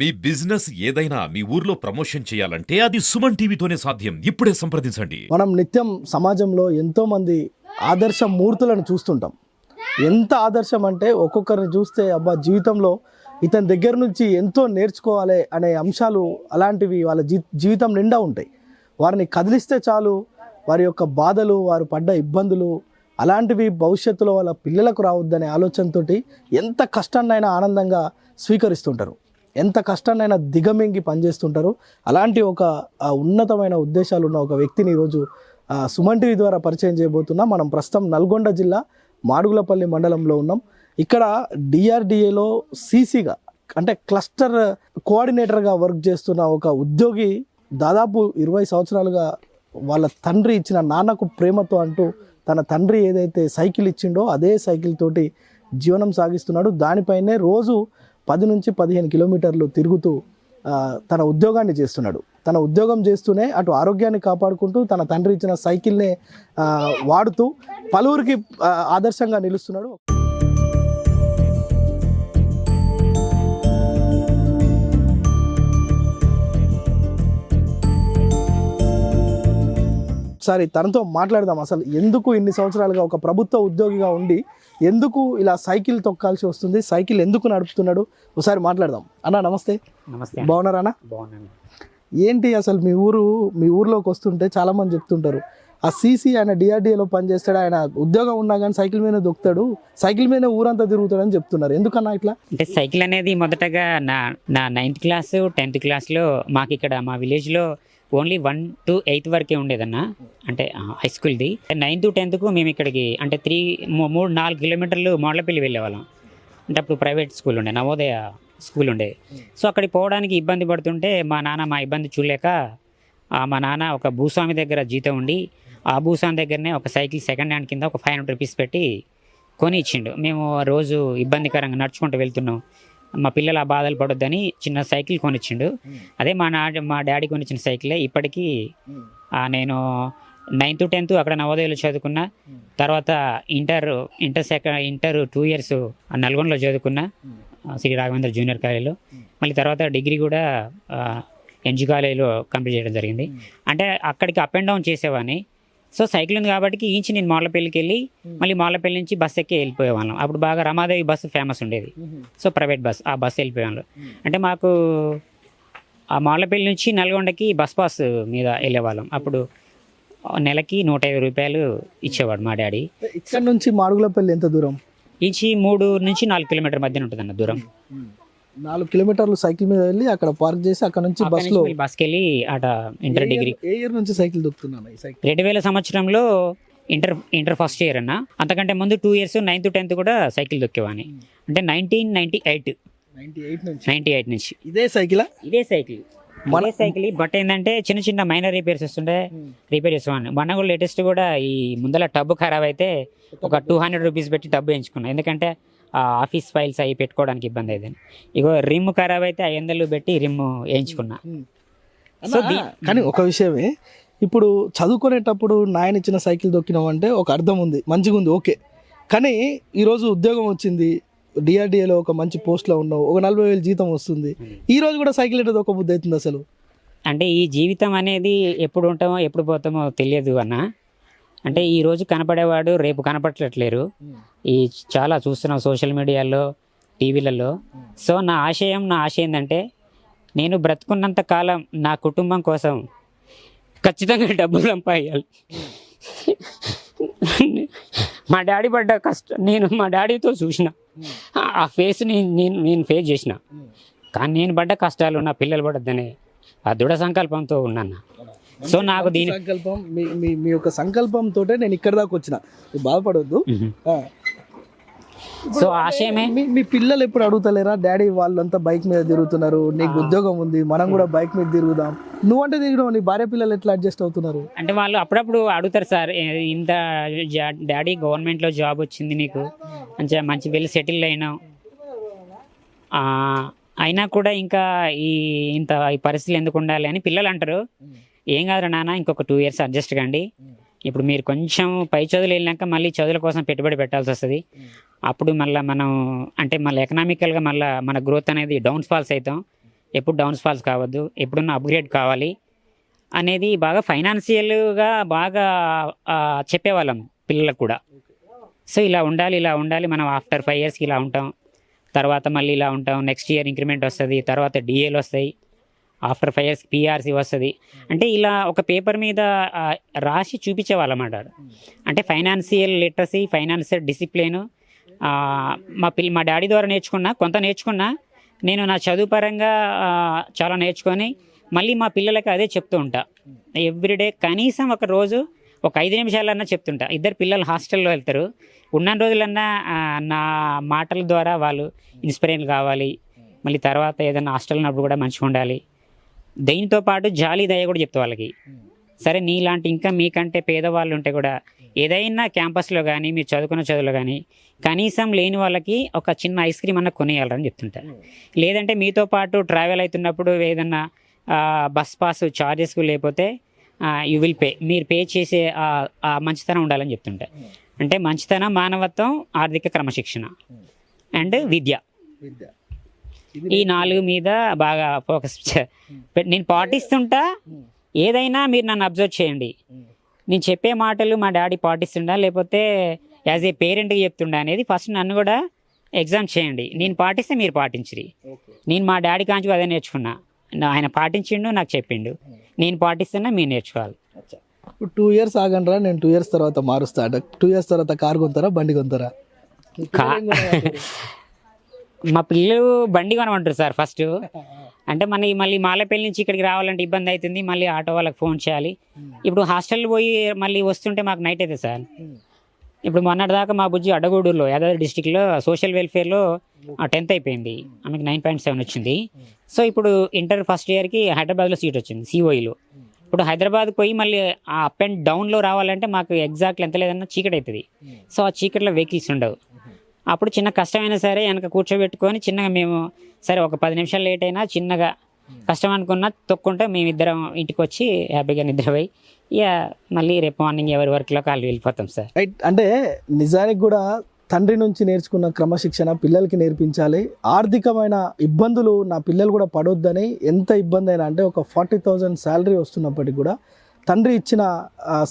మీ business ఏదైనా మీ ఊర్లో promotion చేయాలంటే అది సుమన్ టీవీతోనే సాధ్యం. ఇప్పుడే సంప్రదించండి. మనం నిత్యం సమాజంలో ఎంతోమంది ఆదర్శ మూర్తులను చూస్తుంటాం. ఎంత ఆదర్శం అంటే ఒక్కొక్కరిని చూస్తే అబ్బా జీవితంలో ఇతని దగ్గర నుంచి ఎంతో నేర్చుకోవాలి అనే అంశాలు అలాంటివి వాళ్ళ జీవితం నిండా ఉంటాయి. వారిని కదిలిస్తే చాలు వారి యొక్క బాధలు, వారు పడ్డ ఇబ్బందులు అలాంటివి భవిష్యత్తులో వాళ్ళ పిల్లలకు రావద్దనే ఆలోచనతోటి ఎంత కష్టాన్నైనా ఆనందంగా స్వీకరిస్తుంటారు, ఎంత కష్టాన్నైనా దిగమింగి పనిచేస్తుంటారు. అలాంటి ఒక ఉన్నతమైన ఉద్దేశాలు ఉన్న ఒక వ్యక్తిని ఈరోజు సుమన్ టీవీ ద్వారా పరిచయం చేయబోతున్నాం. మనం ప్రస్తుతం నల్గొండ జిల్లా మాడుగులపల్లి మండలంలో ఉన్నాం. ఇక్కడ డిఆర్డిఏలో సీసీగా అంటే క్లస్టర్ కోఆర్డినేటర్గా వర్క్ చేస్తున్న ఒక ఉద్యోగి దాదాపు 20 సంవత్సరాలుగా వాళ్ళ తండ్రి ఇచ్చిన నాన్నకు ప్రేమతో అంటూ తన తండ్రి ఏదైతే సైకిల్ ఇచ్చిండో అదే సైకిల్ తోటి జీవనం సాగిస్తున్నాడు. దానిపైనే రోజు 10 నుంచి 15 కిలోమీటర్లు తిరుగుతూ తన ఉద్యోగాన్ని చేస్తున్నాడు. తన ఉద్యోగం చేస్తూనే అటు ఆరోగ్యాన్ని కాపాడుకుంటూ తన తండ్రి ఇచ్చిన సైకిల్నే వాడుతూ పలువురికి ఆదర్శంగా నిలుస్తున్నాడు. ఒకసారి తనతో మాట్లాడదాం. అసలు ఎందుకు ఇన్ని సంవత్సరాలుగా ఒక ప్రభుత్వ ఉద్యోగిగా ఉండి ఎందుకు ఇలా సైకిల్ తొక్కాల్సి వస్తుంది, సైకిల్ ఎందుకు నడుపుతున్నాడు, ఒకసారి మాట్లాడదాం. అన్న నమస్తే. నమస్తే. బాగున్నారా అన్న? బాగున్నాను. ఏంటి అసలు మీ ఊర్లోకి వస్తుంటే చాలామంది చెప్తుంటారు ఆ సీసీ ఆయన డిఆర్డిఏలో పనిచేస్తాడు, ఆయన ఉద్యోగం ఉన్నా కానీ సైకిల్ మీద దొక్కుతాడు, సైకిల్ మీద ఊరంతా తిరుగుతాడని చెప్తున్నాడు. ఎందుకన్నా ఇట్లా? అంటే సైకిల్ అనేది మొదటగా నా 9th క్లాస్ 10th క్లాస్లో మాకు ఇక్కడ మా విలేజ్లో ఓన్లీ 1 to 8 వరకే ఉండేదన్న. అంటే హై స్కూల్ది. 9th to 10th మేము ఇక్కడికి అంటే 3-4 కిలోమీటర్లు మోడ్లపల్లి వెళ్ళేవాళ్ళం. అంటే అప్పుడు ప్రైవేట్ స్కూల్ ఉండే, నవోదయ స్కూల్ ఉండే. సో అక్కడికి పోవడానికి ఇబ్బంది పడుతుంటే మా నాన్న మా ఇబ్బంది చూడలేక మా నాన్న ఒక భూస్వామి దగ్గర జీతం ఉండి ఆ భూస్వామి దగ్గరనే ఒక సైకిల్ సెకండ్ హ్యాండ్ కింద ఒక 500 రూపీస్ పెట్టి కొని ఇచ్చిండు. మేము రోజు ఇబ్బందికరంగా నడుచుకుంటూ వెళ్తున్నాం, మా పిల్లలు ఆ బాధలు పడొద్దని చిన్న సైకిల్ కొనిచ్చిండు. అదే మా డాడీ కొనిచ్చిన సైకిలే ఇప్పటికీ. నేను 9th to 10th అక్కడ నవోదయలో చదువుకున్నా. తర్వాత ఇంటర్ 2 years నల్గొండలో చదువుకున్నా, శ్రీ రాఘవేంద్ర జూనియర్ కాలేజీలో. మళ్ళీ తర్వాత డిగ్రీ కూడా ఎన్జీ కాలేజీలో కంప్లీట్ చేయడం జరిగింది. అంటే అక్కడికి అప్ అండ్ డౌన్ చేసేవాడిని. సో సైకిల్ ఉంది కాబట్టి ఈంచి నేను మోడ్లపల్లికి వెళ్ళి మళ్ళీ మోడ్లపల్లి నుంచి బస్సు ఎక్కి వెళ్ళిపోయేవాళ్ళం. అప్పుడు బాగా రమాదేవి బస్సు ఫేమస్ ఉండేది. సో ప్రైవేట్ బస్, ఆ బస్సు వెళ్ళిపోయేవాళ్ళు. అంటే మాకు ఆ మోడ్లపల్లి నుంచి నల్గొండకి బస్ పాస్ మీద వెళ్ళేవాళ్ళం. అప్పుడు నెలకి 150 రూపాయలు ఇచ్చేవాడు మా డాడీ. ఇక్కడ నుంచి మాడుగులపల్లి ఎంత దూరం? ఈంచి 3 నుంచి 4 కిలోమీటర్ మధ్యన ఉంటుందన్న దూరం. 4 కిలోమీటర్లు సైకిల్ మీద వెళ్ళి అక్కడ పార్క్ చేసి అక్కడ నుంచి బస్కి వెళ్ళి అట ఇంటర్ డిగ్రీ. ఏ ఇయర్ నుంచి సైకిల్ దొక్కుతున్నాను? 2000 సంవత్సరంలో ఇంటర్ ఫస్ట్ ఇయర్ అన్న. అంతకంటే ముందు 2 years 9th to 10th కూడా సైకిల్ దొక్కేవాని. అంటే 1998 నుంచి ఇదే సైకిల్. మన సైకిల్. బట్ ఏంటంటే చిన్న చిన్న మైనర్ రిపేర్స్ వస్తుండే, రిపేర్ చేసేవాడిని. మొన్న కూడా లేటెస్ట్ కూడా ఈ ముందర టబ్బు ఖరాబ్ అయితే ఒక 200 రూపీస్ పెట్టి టబ్బు వేయించుకున్నాను. ఎందుకంటే ఆఫీస్ ఫైల్స్ అవి పెట్టుకోవడానికి ఇబ్బంది అయిందని. ఇగో రిమ్ ఖరాబ్ అయితే 500 పెట్టి రిమ్ వేయించుకున్నా. సో కానీ ఒక విషయమే, ఇప్పుడు చదువుకునేటప్పుడు నాయన ఇచ్చిన సైకిల్ దొక్కినావు అంటే ఒక అర్థం ఉంది, మంచిగా ఉంది, ఓకే. కానీ ఈరోజు ఉద్యోగం వచ్చింది, డిఆర్డిఏలో ఒక మంచి పోస్ట్లో ఉన్నావు, ఒక 40,000 జీతం వస్తుంది, ఈ రోజు కూడా సైకిల్ ఎట్లా దొక్క బుద్ధి అవుతుంది అసలు? అంటే ఈ జీవితం అనేది ఎప్పుడు ఉంటామో ఎప్పుడు పోతామో తెలియదు అన్న. అంటే ఈ రోజు కనపడేవాడు రేపు కనపడట్లేరు. ఈ చాలా చూస్తున్నాం సోషల్ మీడియాలో, టీవీలలో. సో నా ఆశయం ఏంటంటే నేను బ్రతుకున్నంత కాలం నా కుటుంబం కోసం ఖచ్చితంగా డబ్బులు సంపాదించాలి. మా డాడీ పడ్డ కష్టం నేను మా డాడీతో చూసిన, ఆ ఫేస్ నేను ఫేస్ చేసిన. కానీ నేను పడ్డ కష్టాలు నా పిల్లలు పడద్దనే ఆ దృఢ సంకల్పంతో ఉన్నాను. సో నాకు దీని సంకల్పం, మీ యొక్క సంకల్పంతో నేను ఇక్కడ దాకా వచ్చిన, బాధపడవద్దు. సో ఆశయమే. మీ పిల్లలు ఎప్పుడు అడుగుతలేరా, డాడీ వాళ్ళంతా బైక్ మీద తిరుగుతున్నారు, నీకు ఉద్యోగం ఉంది, మనం కూడా బైక్ మీద తిరుగుదాం, నువ్వంటే తిరగడం, నీ భార్య పిల్లలు ఎట్లా అడ్జస్ట్ అవుతున్నారు? అంటే వాళ్ళు అప్పుడప్పుడు అడుగుతారు, సార్ ఇంత డాడీ గవర్నమెంట్లో జాబ్ వచ్చింది నీకు, మంచి వెళ్ళి సెటిల్ అయినావు, అయినా కూడా ఇంకా ఈ పరిస్థితులు ఎందుకు ఉండాలి అని పిల్లలు అంటారు. ఏం కాదురా నాన్న, ఇంకొక 2 years అడ్జస్ట్ కండి, ఇప్పుడు మీరు కొంచెం పై చదువులు వెళ్ళాక మళ్ళీ చదువుల కోసం పెట్టుబడి పెట్టాల్సి వస్తుంది. అప్పుడు మళ్ళీ మనం అంటే మళ్ళీ ఎకనామికల్గా మళ్ళీ మన గ్రోత్ అనేది డౌన్ ఫాల్స్ అవుతాం. ఎప్పుడు డౌన్స్ ఫాల్స్ కావద్దు, ఎప్పుడున్న అప్గ్రేడ్ కావాలి అనేది బాగా ఫైనాన్షియల్గా బాగా చెప్పేవాళ్ళం పిల్లలకు కూడా. సో ఇలా ఉండాలి, మనం ఆఫ్టర్ 5 yearsకి ఇలా ఉంటాం, తర్వాత మళ్ళీ ఇలా ఉంటాం, నెక్స్ట్ ఇయర్ ఇంక్రిమెంట్ వస్తుంది, తర్వాత డిఏలు వస్తాయి, ఆఫ్టర్ 5 years పిఆర్సీ వస్తుంది. అంటే ఇలా ఒక పేపర్ మీద రాసి చూపించేవాళ్ళమాట. అంటే ఫైనాన్షియల్ లిటరసీ, ఫైనాన్షియల్ డిసిప్లిన్ మా డాడీ ద్వారా కొంత నేర్చుకున్నా. నేను నా చదువు పరంగా చాలా నేర్చుకొని మళ్ళీ మా పిల్లలకి అదే చెప్తూ ఉంటా. ఎవ్రీడే కనీసం ఒక రోజు ఒక 5 నిమిషాలన్నా చెప్తుంటా. 2 పిల్లలు హాస్టల్లో వెళ్తారు, ఉన్న రోజులన్నా నా మాటల ద్వారా వాళ్ళు ఇన్స్పైర్ కావాలి. మళ్ళీ తర్వాత ఏదైనా హాస్టల్ ఉన్నప్పుడు కూడా మంచిగా ఉండాలి. దీంతో పాటు జాలి దయ కూడా చెప్తా వాళ్ళకి. సరే నీలాంటి ఇంకా మీకంటే పేదవాళ్ళు ఉంటే కూడా ఏదైనా క్యాంపస్లో కానీ మీరు చదువుకున్న చదువులో కానీ కనీసం లేని వాళ్ళకి ఒక చిన్న ఐస్ క్రీమ్ అన్న కొనియాలని చెప్తుంటారు. లేదంటే మీతో పాటు ట్రావెల్ అవుతున్నప్పుడు ఏదన్నా బస్ పాస్ చార్జెస్ లేకపోతే యూ విల్ పే, మీరు పే చేసే ఆ మంచితనం ఉండాలని చెప్తుంటారు. అంటే మంచితనం, మానవత్వం, ఆర్థిక క్రమశిక్షణ అండ్ విద్య, ఈ 4 మీద బాగా ఫోకస్ నేను పాటిస్తుంటా. ఏదైనా మీరు నన్ను అబ్జర్వ్ చేయండి, నేను చెప్పే మాటలు మా డాడీ పాటిస్తుండా లేకపోతే యాజ్ ఏ పేరెంట్గా చెప్తుండా అనేది ఫస్ట్ నన్ను కూడా ఎగ్జామ్ చేయండి. నేను పాటిస్తే మీరు పాటించిరి. నేను మా డాడీ కాంచి అదే నేర్చుకున్నా. ఆయన పాటించిండు, నాకు చెప్పిండు, నేను పాటిస్తున్నా, మీరు నేర్చుకోవాలి. ఇప్పుడు 2 years ఆగండ్రా, నేను 2 years తర్వాత మారుస్తా. 2 years తర్వాత కారు కొంటారా, బండి కొంటారా? మా పిల్లలు బండి కొనమంటారు సార్ ఫస్ట్. అంటే మళ్ళీ మాలపల్లి నుంచి ఇక్కడికి రావాలంటే ఇబ్బంది అవుతుంది, మళ్ళీ ఆటో వాళ్ళకి ఫోన్ చేయాలి. ఇప్పుడు హాస్టల్ పోయి మళ్ళీ వస్తుంటే మాకు నైట్ అవుతుంది సార్. ఇప్పుడు మొన్నటిదాకా మా బుజ్జి అడ్డగూడూరులో యాదాద్రి డిస్టిక్లో సోషల్ వెల్ఫేర్లో 10th అయిపోయింది, ఆమెకు 9.7 వచ్చింది. సో ఇప్పుడు ఇంటర్ ఫస్ట్ ఇయర్కి హైదరాబాద్లో సీట్ వచ్చింది సిఓఈలో. ఇప్పుడు హైదరాబాద్ పోయి మళ్ళీ ఆ అప్ అండ్ డౌన్లో రావాలంటే మాకు ఎగ్జాక్ట్లీ ఎంత లేదన్నా చీకటి అవుతుంది. సో ఆ చీకటిలో వెహికల్స్ ఉండవు. అప్పుడు చిన్న కష్టమైనా సరే వెనక కూర్చోబెట్టుకొని చిన్నగా మేము సరే ఒక 10 నిమిషాలు లేట్ అయినా చిన్నగా కష్టం అనుకున్నా తొక్కుంటే మేమిద్దరం ఇంటికి వచ్చి హ్యాపీగా నిద్రపోయి ఇక మళ్ళీ రేపు మార్నింగ్ ఎవరి వర్క్లో కాళ్ళు వెళ్ళిపోతాం సార్. రైట్. అంటే నిజానికి కూడా తండ్రి నుంచి నేర్చుకున్న క్రమశిక్షణ పిల్లలకి నేర్పించాలి. ఆర్థికమైన ఇబ్బందులు నా పిల్లలు కూడా పడొద్దని, ఎంత ఇబ్బంది అయినా అంటే ఒక 40,000 శాలరీ వస్తున్నప్పటికీ కూడా తండ్రి ఇచ్చిన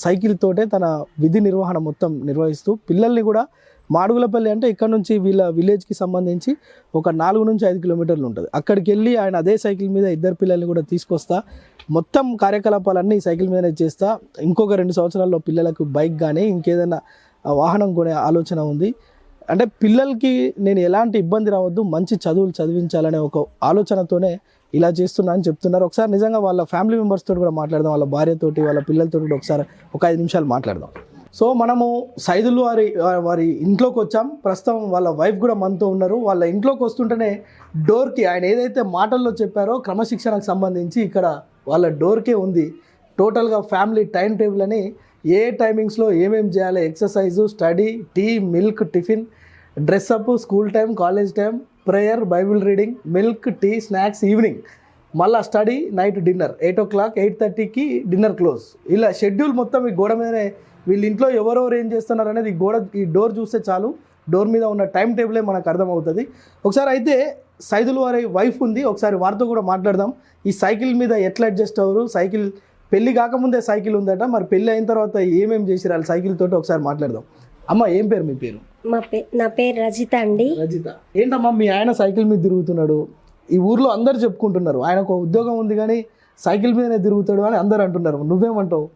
సైకిల్ తోటే తన విధి నిర్వహణ మొత్తం నిర్వహిస్తూ పిల్లల్ని కూడా మాడుగులపల్లి అంటే ఇక్కడ నుంచి వీళ్ళ విలేజ్కి సంబంధించి ఒక 4 నుంచి 5 కిలోమీటర్లు ఉంటుంది. అక్కడికి వెళ్ళి ఆయన అదే సైకిల్ మీద 2 పిల్లల్ని కూడా తీసుకొస్తా, మొత్తం కార్యకలాపాలన్నీ సైకిల్ మీదనే చేస్తా. ఇంకొక 2 సంవత్సరాల్లో పిల్లలకు బైక్ కానీ ఇంకేదైనా వాహనం కొనే ఆలోచన ఉంది. అంటే పిల్లలకి నేను ఎలాంటి ఇబ్బంది రావద్దు, మంచి చదువులు చదివించాలనే ఒక ఆలోచనతోనే ఇలా చేస్తున్నా అని చెప్తున్నారు. ఒకసారి నిజంగా వాళ్ళ ఫ్యామిలీ మెంబర్స్ తోటి కూడా మాట్లాడదాం, వాళ్ళ భార్యతోటి వాళ్ళ పిల్లలతో కూడా ఒకసారి ఒక 5 నిమిషాలు మాట్లాడదాం. సో మనము సైదులు వారి ఇంట్లోకి వచ్చాం. ప్రస్తుతం వాళ్ళ వైఫ్ కూడా మనతో ఉన్నారు. వాళ్ళ ఇంట్లోకి వస్తుంటేనే డోర్కి ఆయన ఏదైతే మాటల్లో చెప్పారో క్రమశిక్షణకు సంబంధించి ఇక్కడ వాళ్ళ డోర్కే ఉంది టోటల్గా ఫ్యామిలీ టైం టేబుల్ అని, ఏ టైమింగ్స్లో ఏమేమి చేయాలి, exercise, study, tea, milk, tiffin, dress up, school time, college time, prayer, Bible reading, milk, tea, snacks, evening, మళ్ళీ స్టడీ, నైట్ డిన్నర్, 8 o'clock, 8:30కి డిన్నర్ క్లోజ్. ఇలా షెడ్యూల్ మొత్తం ఈ గోడ మీదనే. వీళ్ళ ఇంట్లో ఎవరెవరు ఏం చేస్తున్నారు అనేది ఈ డోర్ చూస్తే చాలు, డోర్ మీద ఉన్న టైం టేబులే మనకు అర్థమవుతుంది. ఒకసారి అయితే సైదులు వారి వైఫ్ ఉంది, ఒకసారి వారితో కూడా మాట్లాడదాం. ఈ సైకిల్ మీద ఎట్లా అడ్జస్ట్ అవ్వరు, సైకిల్ పెళ్ళి కాకముందే సైకిల్ ఉందట, మరి పెళ్ళి అయిన తర్వాత ఏమేమి చేసిరు సైకిల్ తోటి ఒకసారి మాట్లాడదాం. అమ్మ ఏం పేరు మీ పేరు? నా పేరు రజిత అండి. రజిత, ఏంటమ్మా మీ ఆయన సైకిల్ మీద తిరుగుతున్నాడు, ఈ ఊర్లో అందరు చెప్పుకుంటున్నారు, ఆయనకు ఉద్యోగం ఉంది కానీ సైకిల్ మీదనే తిరుగుతాడు అని అందరు అంటున్నారు, నువ్వేమంటావు?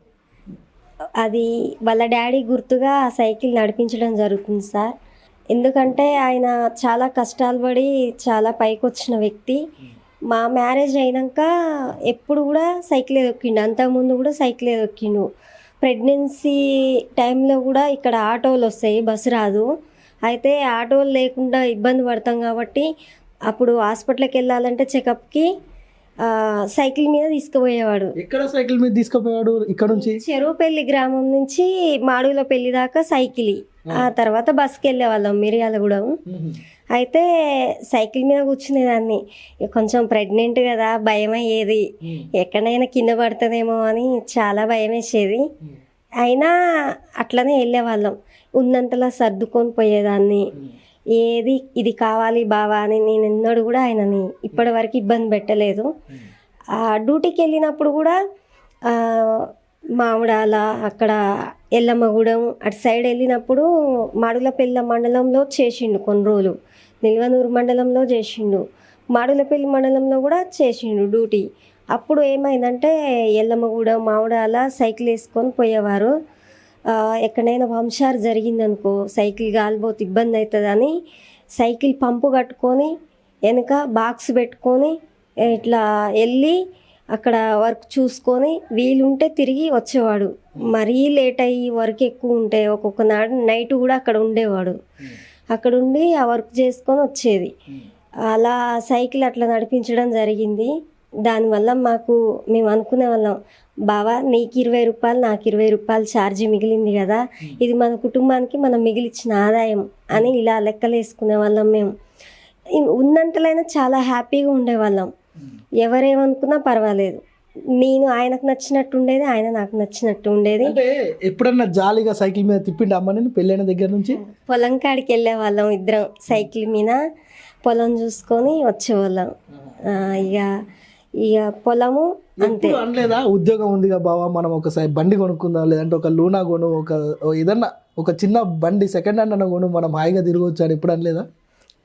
అది వాళ్ళ డాడీ గుర్తుగా సైకిల్ నడిపించడం జరుగుతుంది సార్. ఎందుకంటే ఆయన చాలా కష్టాలు పడి చాలా పైకి వచ్చిన వ్యక్తి. మా మ్యారేజ్ అయినాక ఎప్పుడు కూడా సైకిలే దొక్కిండు, అంతకుముందు కూడా సైకిలే దొక్కిండు. ప్రెగ్నెన్సీ టైంలో కూడా ఇక్కడ ఆటోలు వస్తాయి, బస్సు రాదు. అయితే ఆటోలు లేకుండా ఇబ్బంది పడతాం కాబట్టి అప్పుడు హాస్పిటల్కి వెళ్ళాలంటే చెకప్కి సైకిల్ మీద తీసుకుపోయేవాడు. ఎక్కడ సైకిల్ మీద తీసుకుపోయాడు? ఇక్కడ నుంచి చెరువుపల్లి గ్రామం నుంచి మాడుగులపల్లి దాకా సైకిల్, ఆ తర్వాత బస్కి వెళ్ళేవాళ్ళం మిర్యాలగూడెం. అయితే సైకిల్ మీద కూర్చునేదాన్ని. కొంచెం ప్రెగ్నెంట్ కదా, భయం అయ్యేది, ఎక్కడైనా కింద పడుతుందేమో అని చాలా భయం వేసేది. అయినా అట్లనే వెళ్ళేవాళ్ళం, ఉన్నంతలా సర్దుకొని పోయేదాన్ని. ఏది ఇది కావాలి బావా అని నేను ఎన్నడూ కూడా ఆయనని ఇప్పటివరకు ఇబ్బంది పెట్టలేదు. డ్యూటీకి వెళ్ళినప్పుడు కూడా మామిడాల అక్కడ ఎల్లమ్మగూడెం అటు సైడ్ వెళ్ళినప్పుడు మాడులపల్లి మండలంలో చేసిండు కొన్ని రోజులు, నిల్వనూరు మండలంలో చేసిండు, మాడులపల్లి మండలంలో కూడా చేసిండు డ్యూటీ. అప్పుడు ఏమైందంటే ఎల్లమ్మగూడెం మామిడాల సైకిల్ వేసుకొని పోయేవారు. ఎక్కడైనా వంశారు జరిగిందనుకో సైకిల్ గాలిపోతే ఇబ్బంది అవుతుందని సైకిల్ పంపు కట్టుకొని వెనక బాక్స్ పెట్టుకొని ఇట్లా వెళ్ళి అక్కడ వర్క్ చూసుకొని వీలుంటే తిరిగి వచ్చేవాడు. మరీ లేట్ అయ్యి వర్క్ ఎక్కువ ఉంటే ఒక్కొక్క నాడు నైట్ కూడా అక్కడ ఉండేవాడు. అక్కడ ఉండి ఆ వర్క్ చేసుకొని వచ్చేది. అలా సైకిల్ అట్లా నడిపించడం జరిగింది. దానివల్ల మేము అనుకునే వాళ్ళం, బావా నీకు 20 రూపాయలు నాకు 20 రూపాయలు ఛార్జీ మిగిలింది కదా, ఇది మన కుటుంబానికి మనం మిగిలిచ్చిన ఆదాయం అని ఇలా లెక్కలు వేసుకునే వాళ్ళం. మేము ఉన్నంతలైనా చాలా హ్యాపీగా ఉండేవాళ్ళం. ఎవరేమనుకున్నా పర్వాలేదు, నేను ఆయనకు నచ్చినట్టు ఉండేది, ఆయన నాకు నచ్చినట్టు ఉండేది. అంటే ఎప్పుడన్నా జాలీగా సైకిల్ మీద తిప్పిండి అమ్మ నేను పెళ్ళైన దగ్గర నుంచి? పొలం కాడికి వెళ్ళే వాళ్ళం ఇద్దరం, సైకిల్ మీద పొలం చూసుకొని వచ్చేవాళ్ళం. ఇక పొలము అంతే. అనలేదా ఉద్యోగం ఉందిగా బావా మనం ఒకసారి బండి కొనుక్కుందాం, లేదంటే ఒక లూనా కొను, ఏదన్నా ఒక చిన్న బండి సెకండ్ హ్యాండ్ అన్న కొను, మనం హాయిగా తిరగవచ్చు అని ఎప్పుడు అనలేదా?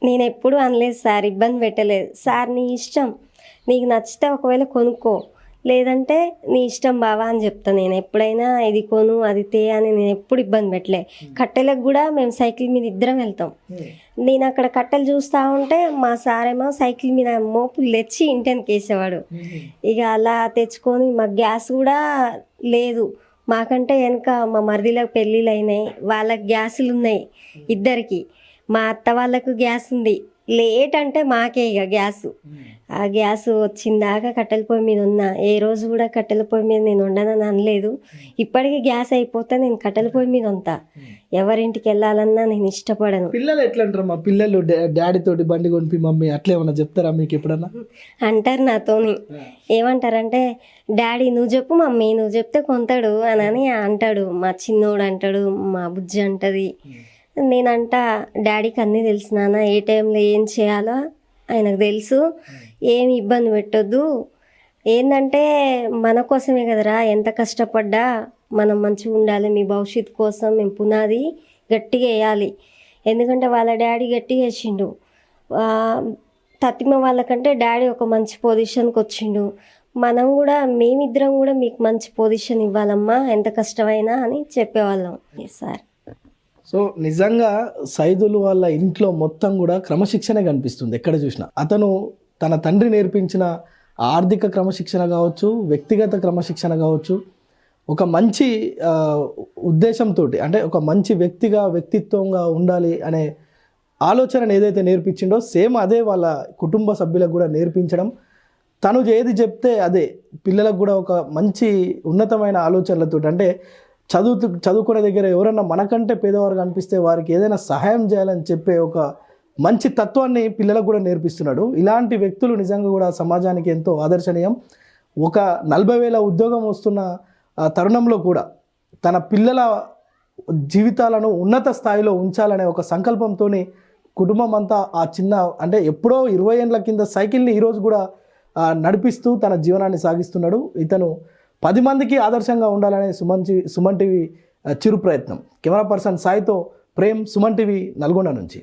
నేను ఎప్పుడు అనలేదు సార్, ఇబ్బంది పెట్టలేదు సార్. నీ ఇష్టం, నీకు నచ్చితే ఒకవేళ కొనుక్కో, లేదంటే నీ ఇష్టం బావా అని చెప్తాను. నేను ఎప్పుడైనా ఇది కొను అది తే అని నేను ఎప్పుడు ఇబ్బంది పెట్టలే. కట్టెలకు కూడా మేము సైకిల్ మీద ఇద్దరం వెళ్తాం. నేను అక్కడ కట్టెలు చూస్తూ ఉంటే మా సారేమో సైకిల్ మీద మోపులు తెచ్చి ఇంటికి వేసేవాడు. ఇక అలా తెచ్చుకొని మాకు గ్యాస్ కూడా లేదు. మాకంటే వెనక మా మరిదిలకు పెళ్ళిళ్ళు అయినాయి, వాళ్ళకి గ్యాసులు ఉన్నాయి ఇద్దరికి. మా అత్త వాళ్ళకు గ్యాస్ ఉంది. లేట్ అంటే మాకే ఇక గ్యాసు. ఆ గ్యాస్ వచ్చిందాకా కట్టెల పొయ్యి మీద ఉన్నా. ఏ రోజు కూడా కట్టెల పొయ్యి మీద నేను ఉండనని అనలేదు. ఇప్పటికీ గ్యాస్ అయిపోతే నేను కట్టెల పొయ్యి మీద ఉంటా. ఎవరింటికి వెళ్ళాలన్నా నేను ఇష్టపడను. పిల్లలు ఎట్లా అంటారు? మా పిల్లలు డాడీ తోటి బండి కొనిపి మమ్మీ అట్లా ఏమన్నా చెప్తారా మీకు ఎప్పుడన్నా? అంటారు నాతోని. ఏమంటారంటే, డాడీ నువ్వు చెప్పు మమ్మీ, నువ్వు చెప్తే కొంటాడు అని అంటాడు. మా చిన్నోడు అంటాడు, మా బుజ్జి అంటది. నేనంట, డాడీకి అన్నీ తెలుసు నాన్న, ఏ టైంలో ఏం చేయాలో ఆయనకు తెలుసు, ఏమి ఇబ్బంది పెట్టొద్దు. ఏంటంటే మన కోసమే కదరా, ఎంత కష్టపడ్డా మనం మంచిగా ఉండాలి, మీ భవిష్యత్తు కోసం మేము పునాది గట్టిగా వేయాలి. ఎందుకంటే వాళ్ళ డాడీ గట్టిగా వేసిండు. తత్తిమ వాళ్ళకంటే డాడీ ఒక మంచి పొజిషన్కి వచ్చిండు. మనం కూడా మేమిద్దరం కూడా మీకు మంచి పొజిషన్ ఇవ్వాలమ్మా, ఎంత కష్టమైనా అని చెప్పేవాళ్ళం సార్. సో నిజంగా సైదులు వాళ్ళ ఇంట్లో మొత్తం కూడా క్రమశిక్షణ కనిపిస్తుంది ఎక్కడ చూసినా. అతను తన తండ్రి నేర్పించిన ఆర్థిక క్రమశిక్షణ కావచ్చు, వ్యక్తిగత క్రమశిక్షణ కావచ్చు, ఒక మంచి ఉద్దేశంతో, అంటే ఒక మంచి వ్యక్తిత్వంగా ఉండాలి అనే ఆలోచనను ఏదైతే నేర్పించిండో సేమ్ అదే వాళ్ళ కుటుంబ సభ్యులకు కూడా నేర్పించడం. తను ఏది చెప్తే అదే పిల్లలకు కూడా ఒక మంచి ఉన్నతమైన ఆలోచనలతో, అంటే చదువుకునే దగ్గర ఎవరన్నా మనకంటే పేదవారు కనిపిస్తే వారికి ఏదైనా సహాయం చేయాలని చెప్పే ఒక మంచి తత్వాన్ని పిల్లలకు కూడా నేర్పిస్తున్నాడు. ఇలాంటి వ్యక్తులు నిజంగా కూడా సమాజానికి ఎంతో ఆదర్శనీయం. ఒక 40,000 ఉద్యోగం వస్తున్న తరుణంలో కూడా తన పిల్లల జీవితాలను ఉన్నత స్థాయిలో ఉంచాలనే ఒక సంకల్పంతో కుటుంబం అంతా ఆ చిన్న, అంటే ఎప్పుడో 20 ఏళ్ళ కింద సైకిల్ని ఈరోజు కూడా నడిపిస్తూ తన జీవనాన్ని సాగిస్తున్నాడు. ఇతను 10 మందికి ఆదర్శంగా ఉండాలనే సుమన్ టీవీ చిరు ప్రయత్నం. కెమెరా పర్సన్ సాయితో ప్రేమ్, సుమన్ టీవీ, నల్గొండ నుంచి.